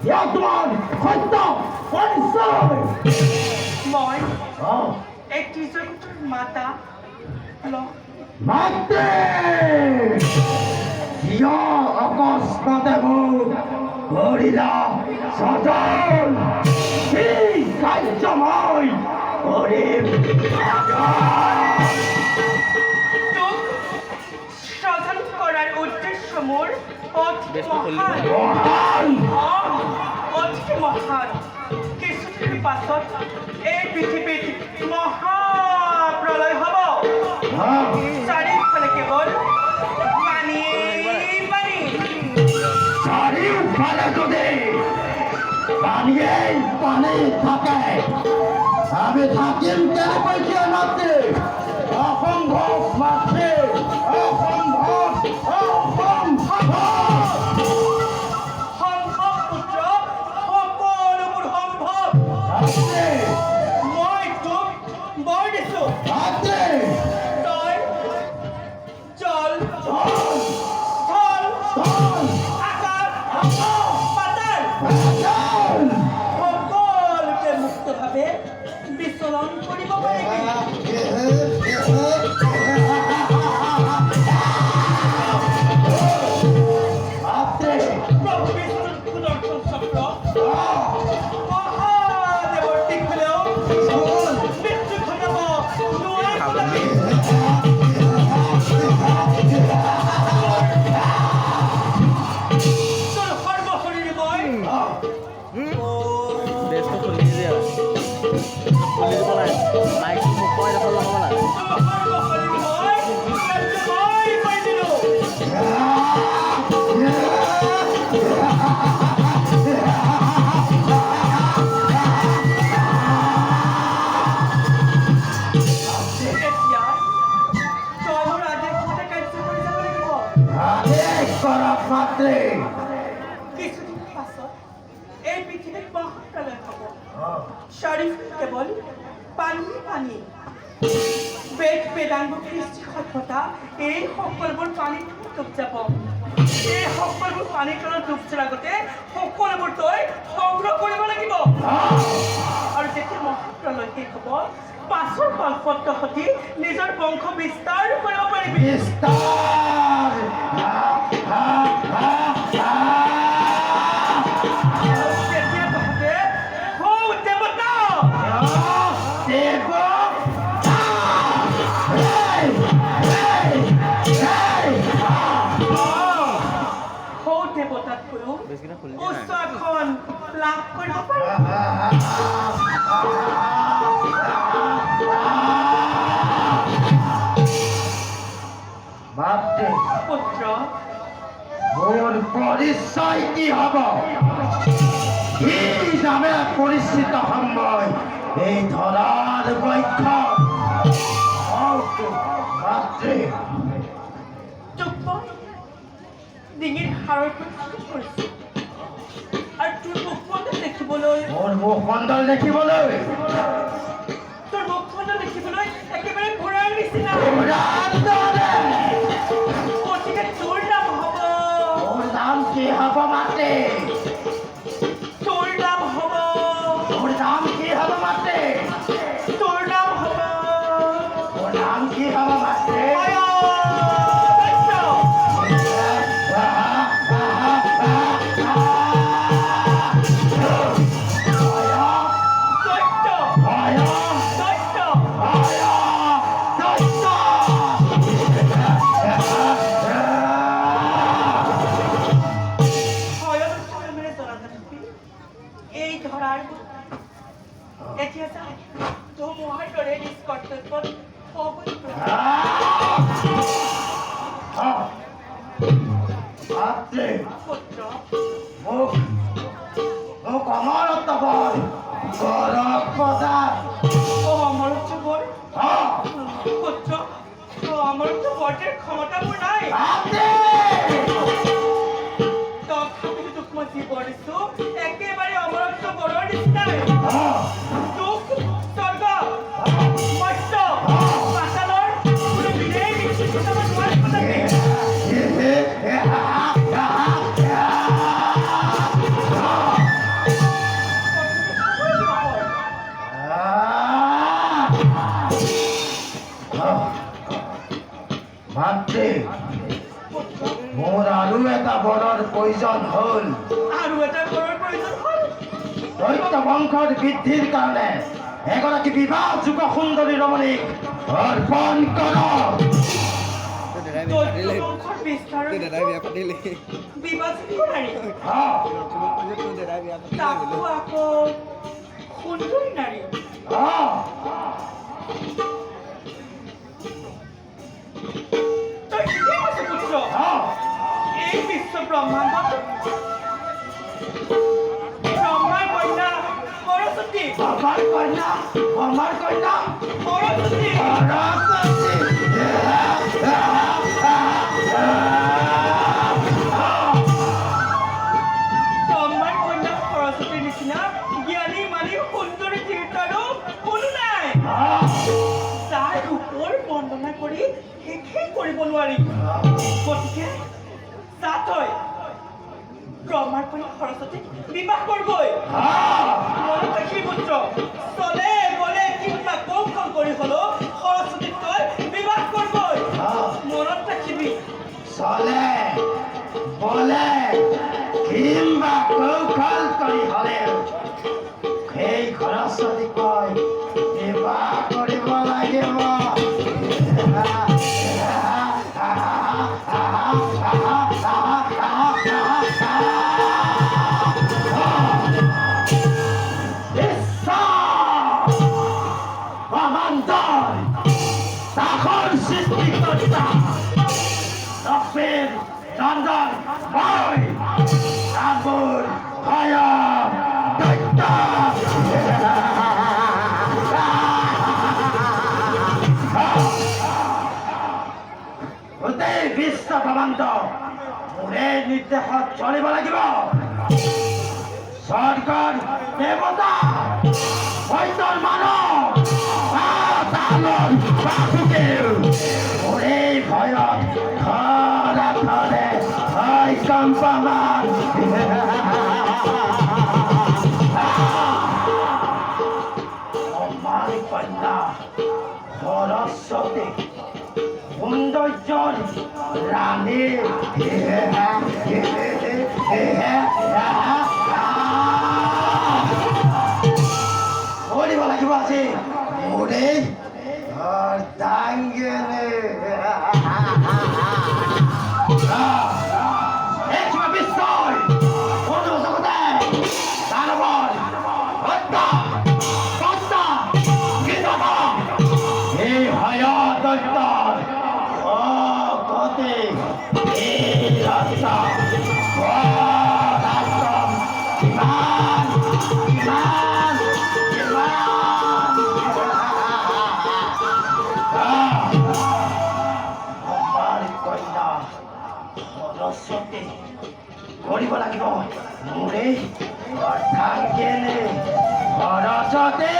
একদম সত্য পৰিচয় মই এক ত্ৰিজকুটৰ মাতা মাতে ইয়া অকস্মাতে মোক কৰিলা সজল এই কাৰ্য মই কৰিম তোক সজল কৰাৰ উদ্দেশ্য মোৰ অতি মহান কিছুদিন পাছত এই পৃথিৱীত মহাপ্ৰলয় হ'ব চাৰিওফালে কেৱল পানী পানী চাৰিওফালে যদি পানীয়েই পানী থাকে আমি থাকিম কেনেকৈ কিয় মাতৃ অসম্ভৱ মাতৃ অসম্ভৱ সম্ভৱ পুত্ৰ সকলোবোৰ সম্ভৱ মই তোক বৰ দিছো তই জল স্থল আকাশ পাতাল সকলোতে মুক্তভাৱে বিচৰণ কৰিব পাৰিবি প্ৰভু বিষ্ণুৰ সুদৰ্শন চক্ৰ মহাদেৱৰ দিশ হ'লেও মৃত্যু ঘটাব নোৱাৰে তোৰ সৰ্বশৰীৰে মই Desktop খুলি দিয়া খুলি দিব নাই মাইক মোক কই দেখল লগাব না তোৰ সৰ্বশৰীৰে মই কাৰ্যময় কৰি দিলোঁ এতিয়া তই মোৰ আদেশ মতে কাৰ্য কৰি যাব লাগিব আদেশ কৰক মাতৃ কিছুদিন পাছত এই পৃথিৱীত মহাপ্ৰলয় হ'ব চাৰিওফালে কেৱল পানী পানী বেদ বেদাংগ কৃষ্টি সভ্যতা এই সকলোবোৰ পানীত ডুব যাব এই সকলোবোৰ পানীৰ তলত ডুব যোৱাৰ আগতে সকলোবোৰ তই সংগ্ৰহ কৰিব লাগিব আৰু যেতিয়া মহাপ্ৰলয় শেষ হ'ব পাছৰ কল্পত সতি নিজৰ বংশ বিস্তাৰ কৰিব পাৰিবি বিস্তাৰ তেতিয়া তহঁতে হৌ দেৱতা হৌ দেৱতাতকৈও বেছিকে খুলি দিয়া উচ্চ আসন লাভ কৰিব পাৰি মাতৃ পুত্ৰ মোৰ পৰিচয় কি হ'ব কি নামে পৰিচিত হ'ম মই এই ধৰাৰ বক্ষ মাতৃ তোক মই ডিঙিৰ হাড়ৰ পৰা কৰিছোঁ আৰু তোৰ মুখমণ্ডল দেখিবলৈ মোৰ মুখমণ্ডল দেখিবলৈ তোৰ মুখমণ্ডল দেখিবলৈ একেবাৰে ঘোঁৰাৰ নিচিনা গতিকে তোৰ নাম হ'ব মোৰ নাম কি হ'ব মাতৃ তোৰ নাম হ'ব মোৰ নাম কি হ'ব মাতৃ তোৰ নাম হ'ব মোৰ নাম কি হ'ব মাতৃ এই ধৰাৰ এতিয়া যা ধুমুহাৰ দৰে নিজ কৰ্তব্যত অৱতীৰ্ণ মাতৃ পুত্ৰ মোক অমৰত্ব বল গৌৰব প্ৰদান অমৰত্ব বল পুত্ৰ অমৰত্ব বৰ্ষৰ ক্ষমতা মোৰ নাই তথাপিতো তোক মই যি বৰ দিছো একেবাৰে অমৰত্ব বৰৰ নিচিনাই তোক স্বৰ্গ মৰ্ত্য পাতালৰ কোনো বিনেই বিচ্ছিন্ন কৰিব নোৱাৰে মোৰ আৰু এটা বৰৰ প্ৰয়োজন হ'ল আৰু এটা ঘৰৰ প্ৰয়োজন হ'ল দৈত্য বংশৰ বৃদ্ধিৰ কাৰণে এগৰাকী বিবাহযোগ্য সুন্দৰী ৰমণীক অৰ্পণ কৰক দৈত্য বংশৰ বিস্তাৰৰ দাদাই বিয়া পাতিলে বিবাচিত নাৰী দাদাই বিয়া তাকো আকৌ সুন্দৰী নাৰী তই ঠিকেই কৈছ পুত্ৰ এই বিশ্ব ব্ৰহ্মাণ্ডত ব্ৰহ্মাৰ কন্যা সৰস্বতী আমাৰ কন্যা সৰস্বতী ব্ৰহ্মাৰ কন্যা সৰস্বতীৰ নিচিনা জ্ঞানী মানি সুন্দৰী তীৰ্থৰো কোনো নাই তাৰ ৰূপৰ বন্দনা কৰি শেষেই কৰিব নোৱাৰি গতিকে চা তই ব্ৰহ্মাৰ কন্যা সৰস্বতীক বিবাহ কৰবই মনত ৰাখিবি পুত্ৰ চলে বলে কিবা কৌশল কৰি হলেও সৰস্বতীক তই বিবাহ কৰবই মনত ৰাখিবি চলে বলে কিংবা কৌশল কৰি হ'লেও সেই সৰস্বতী কৈ বিবাহ কৰিব লাগিব সৃষ্টিকৰ্তা লক্ষ্মীৰ চন্দন মই ৰামবোৰ ভয় দৈত্য গোটেই বিশ্ব ব্ৰহ্মাণ্ড মোৰে নিৰ্দেশত চলিব লাগিব স্বৰ্গৰ দেৱতা বৈদ্যৰ মানৱ মোৰে ভয়ত থৰে থৰে হয় কম্পমান আমাৰ কন্যা সৰস্বতী সৌন্দৰ্যৰ ৰাণী কৰিব লাগিব আজি মোৰে দাঙ্গেনে একশো বিশ্বই বন্ধু জগতে দানবৰ হত্যা কৰ্তা কীটক এই ভয় দৈত্য গতি এই ৰাস্তা ইমান ইমান সৰস্বতী কৰিব লাগিব মোৰে অৰ্থাৎ কেনে সৰস্বতী